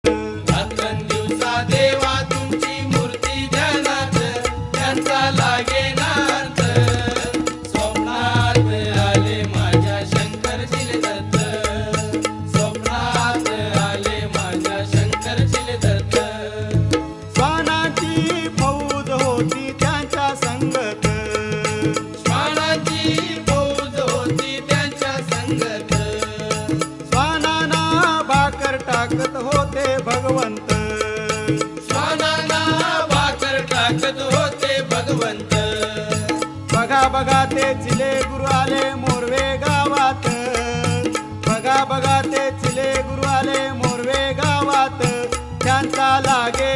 रात्रंदिवसा देवा तुमची मूर्ती ध्यानात, त्यांचा लागे नार्थ. स्वप्नात आले माझ्या शंकरजीले दत्त, स्वप्नात आले माझ्या शंकरजीले दत्त. श्वानाची फौज होती त्यांच्या संगत, श्वानाची फौज होती त्यांच्या संगत. श्वानांना भाकर टाकत होते भगवंत, श्वानांना भाकर टाकत होते भगवंत. बघा बघा ते चिले गुरु आले मोरवे गावात, बघा बघा ते चिले गुरु आले मोरवे गावात. त्यांचा लागे